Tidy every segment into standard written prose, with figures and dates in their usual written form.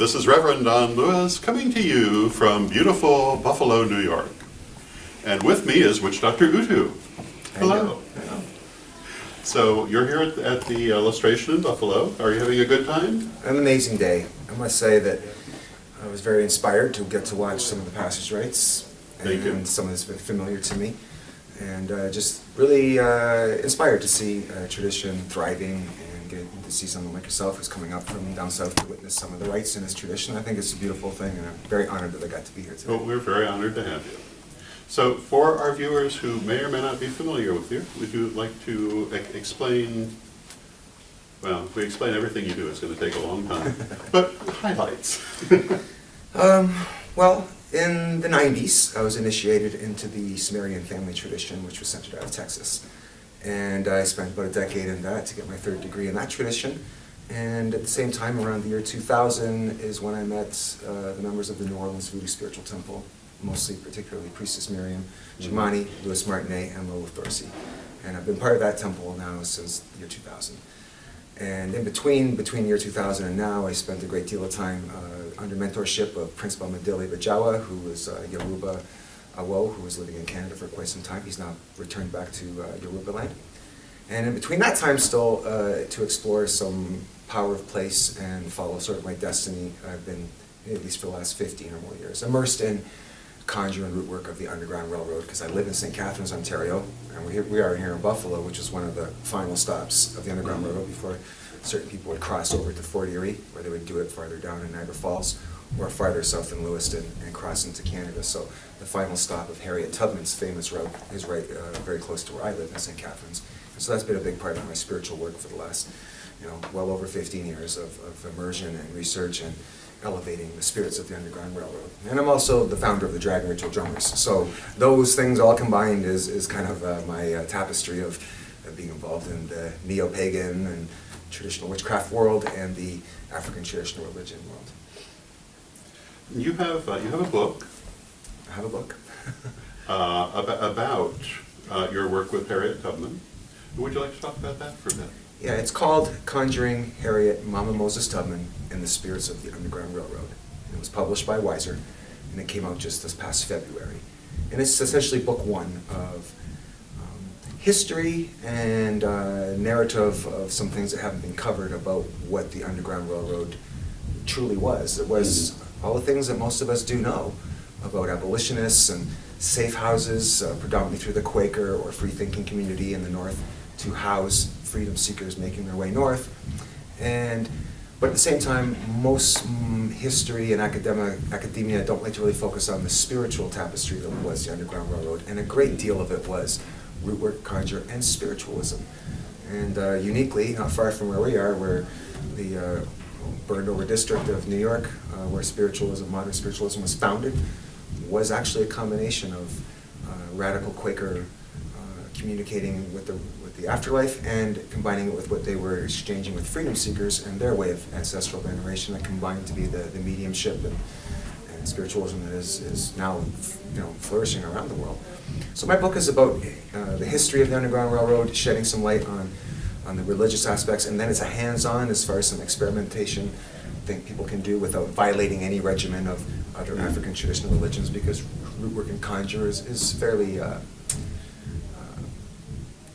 this is Reverend Don Lewis coming to you from beautiful Buffalo, New York. And with me is Witchdoctor Utu. Hello. Hello. So you're here at the illustration in Buffalo. Are you having a good time? An amazing day. I must say that I was very inspired to get to watch some of the passage rites. Thank you. And some of this has been familiar to me. And just really inspired to see tradition thriving and get to see someone like yourself who's coming up from down south to witness some of the rites in this tradition. I think it's a beautiful thing, and I'm very honored that I got to be here today. Well, we're very honored to have you. So for our viewers who may or may not be familiar with you, would you like to explain, well, if we explain everything you do, it's going to take a long time, but highlights. Well, in the 90s, I was initiated into the Sumerian family tradition, which was centered out of Texas. And I spent about a decade in that to get my third degree in that tradition. And at the same time, around the year 2000, is when I met the members of the New Orleans Voodoo Spiritual Temple, mostly particularly Priestess Miriam, Jimani, Louis Martinet, and Lilith Dorsey. And I've been part of that temple now since the year 2000. And in between year 2000 and now, I spent a great deal of time under mentorship of Prince Bamadili Bajawa, who was Yoruba Awo, who was living in Canada for quite some time. He's now returned back to Yoruba land. And in between that time still, to explore some power of place and follow sort of my destiny, I've been, at least for the last 15 or more years, immersed in conjure and root work of the Underground Railroad, because I live in St. Catharines, Ontario, and we are here in Buffalo, which is one of the final stops of the Underground Railroad before certain people would cross over to Fort Erie, where they would do it farther down in Niagara Falls, or farther south in Lewiston and cross into Canada. So the final stop of Harriet Tubman's famous route is right very close to where I live in St. Catharines. And so that's been a big part of my spiritual work for the last, well over 15 years of immersion and research and elevating the spirits of the Underground Railroad. And I'm also the founder of the Dragon Ritual Drummers. So those things all combined is kind of my tapestry of being involved in the neo-pagan and traditional witchcraft world and the African traditional religion world. You have a book. I have a book. about your work with Harriet Tubman. Would you like to talk about that for a bit? Yeah, it's called Conjuring Harriet Mama Moses Tubman and the Spirits of the Underground Railroad. It was published by Weiser, and it came out just this past February. And it's essentially book one of history and narrative of some things that haven't been covered about what the Underground Railroad truly was. It was all the things that most of us do know about abolitionists and safe houses, predominantly through the Quaker or free-thinking community in the North, to house freedom seekers making their way north. But at the same time, most history and academia don't like to really focus on the spiritual tapestry that was the Underground Railroad, and a great deal of it was root work, conjure, and spiritualism. And uniquely, not far from where we are, where the burned over district of New York, where spiritualism, modern spiritualism was founded, was actually a combination of radical Quaker communicating with the afterlife and combining it with what they were exchanging with freedom seekers and their way of ancestral veneration that combined to be the mediumship and spiritualism that is now flourishing around the world. So my book is about the history of the Underground Railroad, shedding some light on the religious aspects, and then it's a hands-on as far as some experimentation I think people can do without violating any regimen of other African traditional religions, because root work and conjure is fairly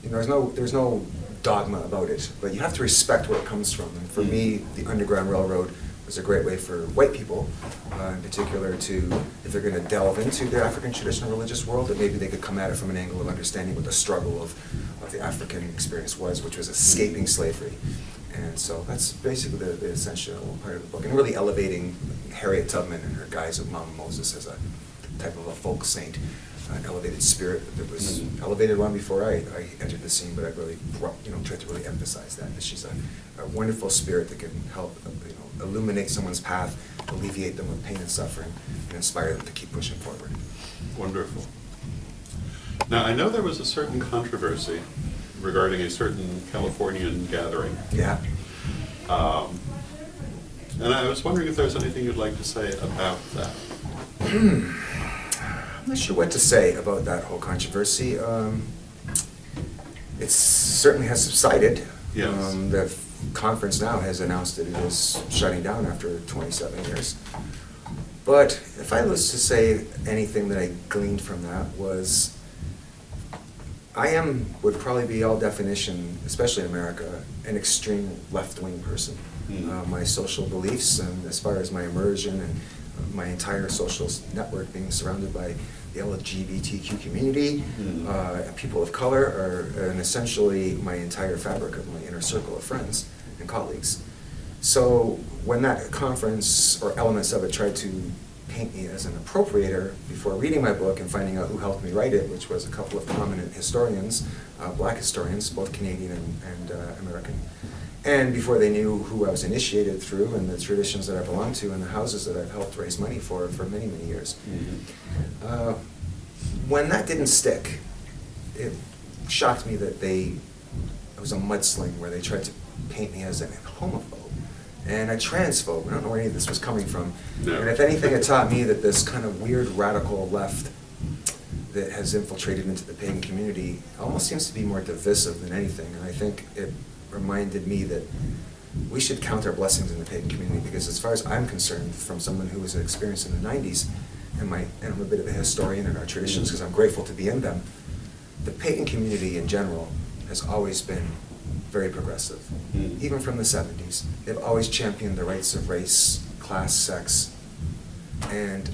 there's no dogma about it, but you have to respect where it comes from. And for me, the Underground Railroad was a great way for white people, in particular, to, if they're going to delve into the African traditional religious world, that maybe they could come at it from an angle of understanding what the struggle of the African experience was, which was escaping slavery. And so that's basically the essential part of the book, and really elevating Harriet Tubman and her guise of Mama Moses as a type of a folk saint, an elevated spirit that was elevated long before I entered the scene, but I really tried to really emphasize that she's a wonderful spirit that can help illuminate someone's path, alleviate them of pain and suffering, and inspire them to keep pushing forward. Wonderful. Now, I know there was a certain controversy regarding a certain Californian gathering. Yeah. And I was wondering if there's anything you'd like to say about that. I'm not sure what to say about that whole controversy. It certainly has subsided. Yes. The conference now has announced that it is shutting down after 27 years. But if I was to say anything that I gleaned from that was, would probably be all definition, especially in America, an extreme left-wing person. My social beliefs, and as far as my immersion and my entire social network being surrounded by the LGBTQ community, people of color, and essentially my entire fabric of my inner circle of friends and colleagues. So when that conference, or elements of it, tried to paint me as an appropriator, before reading my book and finding out who helped me write it, which was a couple of prominent historians, black historians, both Canadian and American, and before they knew who I was initiated through and the traditions that I belong to and the houses that I've helped raise money for many, many years. When that didn't stick, it shocked me that it was a mudsling where they tried to paint me as a homophobe and a transphobe. I don't know where any of this was coming from. No. And if anything, it taught me that this kind of weird radical left that has infiltrated into the pagan community almost seems to be more divisive than anything. And I think it reminded me that we should count our blessings in the pagan community, because as far as I'm concerned, from someone who was experienced in the 90s, and I'm a bit of a historian in our traditions because I'm grateful to be in them, the pagan community in general has always been very progressive. Even from the 70s, they've always championed the rights of race, class, sex, and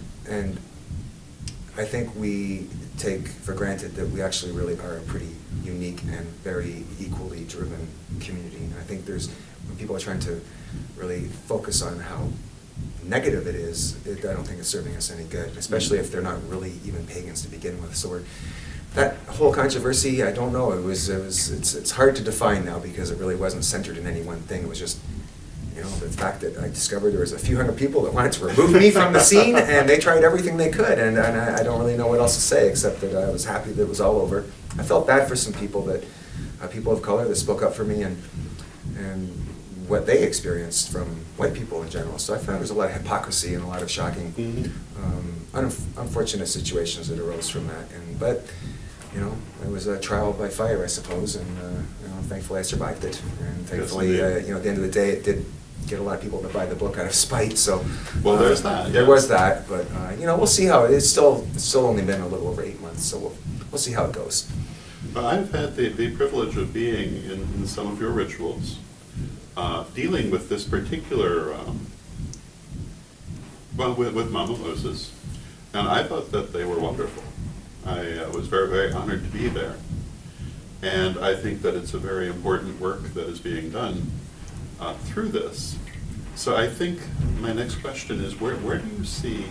I think we take for granted that we actually really are a pretty unique and very equally driven community. And I think when people are trying to really focus on how negative it is, I don't think it's serving us any good, especially if they're not really even pagans to begin with. So that whole controversy, I don't know, it's hard to define now, because it really wasn't centered in any one thing. It was just, the fact that I discovered there was a few hundred people that wanted to remove me from the scene, and they tried everything they could, and I don't really know what else to say, except that I was happy that it was all over. I felt bad for some people people of color that spoke up for me, and what they experienced from white people in general. So I found there was a lot of hypocrisy and a lot of shocking, unfortunate situations that arose from that. But it was a trial by fire, I suppose, and thankfully I survived it. And thankfully, at the end of the day, it did get a lot of people to buy the book out of spite. So there's that. There was that, but we'll see how it's still only been a little over 8 months, so we'll see how it goes. I've had the privilege of being in some of your rituals, dealing with this particular, with Mama Moses, and I thought that they were wonderful. I was very, very honored to be there. And I think that it's a very important work that is being done through this. So I think my next question is, where do you see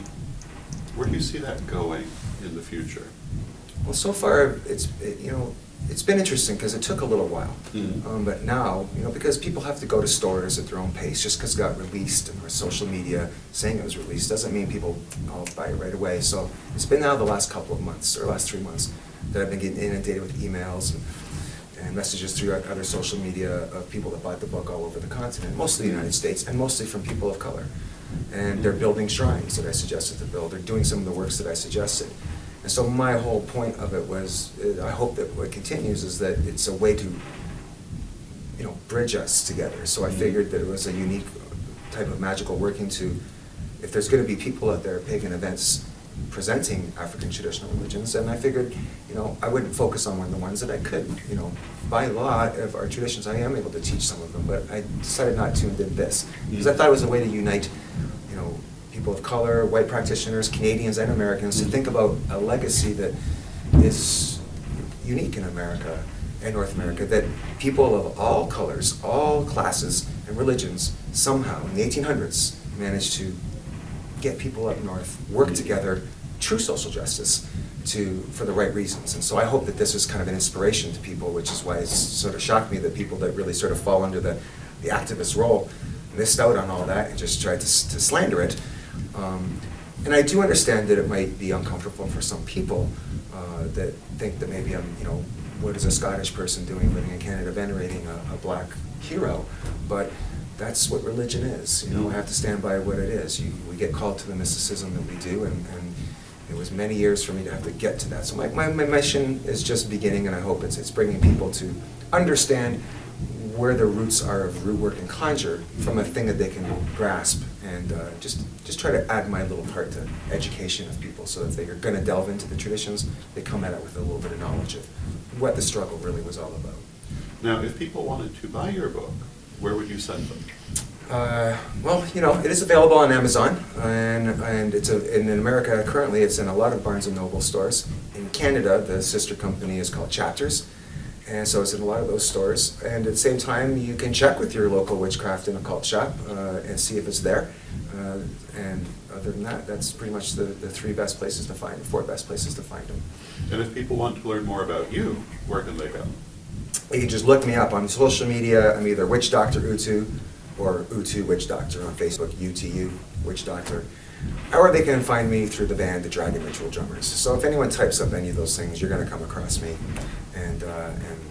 that going in the future? Well, so far it's been interesting because it took a little while. But now, because people have to go to stores at their own pace, just because it got released or social media saying it was released doesn't mean people all buy it right away. So it's been now the last couple of months, or last 3 months, that I've been getting inundated with emails and messages through other social media of people that bought the book all over the continent, mostly the United States, and mostly from people of color. And they're building shrines that I suggested to build. They're doing some of the works that I suggested. And so my whole point of it was, I hope that what continues is that it's a way to, bridge us together. So I figured that it was a unique type of magical working to, if there's going to be people at their pagan events presenting African traditional religions, and I figured, I wouldn't focus on one of the ones that I could. By law of our traditions, I am able to teach some of them, but I decided not to and did this. Because I thought it was a way to unite, people of color, white practitioners, Canadians and Americans, to think about a legacy that is unique in America and North America, that people of all colors, all classes and religions, somehow in the 1800s managed to get people up north, work together, true social justice, for the right reasons. And so I hope that this is kind of an inspiration to people, which is why it's sort of shocked me that people that really sort of fall under the activist role missed out on all that and just tried to slander it. And I do understand that it might be uncomfortable for some people that think that maybe I'm, what is a Scottish person doing living in Canada venerating a black hero? But that's what religion is. I have to stand by what it is. We get called to the mysticism that we do, and it was many years for me to have to get to that. So my mission is just beginning, and I hope it's bringing people to understand where the roots are of root work and conjure from a thing that they can grasp, and just try to add my little part to education of people, so if they're going to delve into the traditions, they come at it with a little bit of knowledge of what the struggle really was all about. Now, if people wanted to buy your book, where would you send them? Well, you know, it is available on Amazon, and it's in America currently. It's in a lot of Barnes and Noble stores. In Canada, the sister company is called Chapters, and so it's in a lot of those stores. And at the same time, you can check with your local witchcraft and occult shop and see if it's there. And other than that, that's pretty much the four best places to find them. And if people want to learn more about you, where can they go? You can just look me up on social media. I'm either Witchdoctor Utu or Utu Witchdoctor on Facebook, UTU Witchdoctor. Or they can find me through the band, the Dragon Ritual Drummers. So if anyone types up any of those things, you're going to come across me, and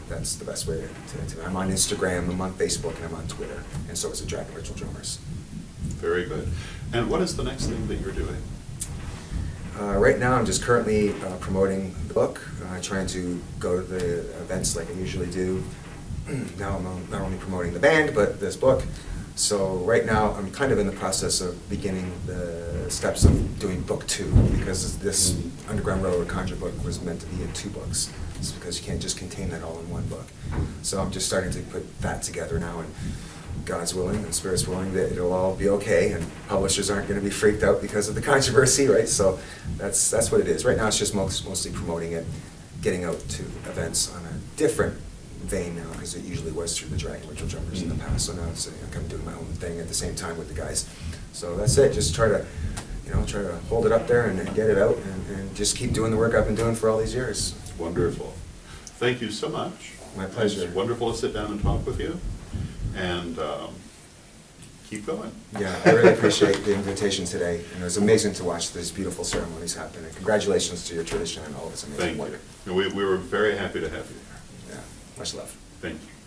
that's the best way to. I'm on Instagram, I'm on Facebook, and I'm on Twitter, and so is the Dragon Ritual Drummers. Very good. And what is the next thing that you're doing? Right now, I'm just currently promoting the book, trying to go to the events like I usually do. Now I'm not only promoting the band, but this book. So right now, I'm kind of in the process of beginning the steps of doing book 2, because this Underground Railroad Conjure book was meant to be in 2 books. It's because you can't just contain that all in one book. So I'm just starting to put that together now, and God's willing and Spirit's willing that it'll all be okay, and publishers aren't going to be freaked out because of the controversy, right? So that's what it is. Right now, it's just mostly promoting it, getting out to events on a different vein now, because it usually was through the Dragon Ritual Drummers in the past. So now it's I'm kind of doing my own thing at the same time with the guys. So that's it. Just try to hold it up there and get it out, and just keep doing the work I've been doing for all these years. Wonderful. Thank you so much. My pleasure. It's wonderful to sit down and talk with you, and keep going. Yeah, I really appreciate the invitation today, and it was amazing to watch these beautiful ceremonies happen. And congratulations to your tradition and all of its amazing Thank work. you. We were very happy to have you here. Yeah, much love. Thank you.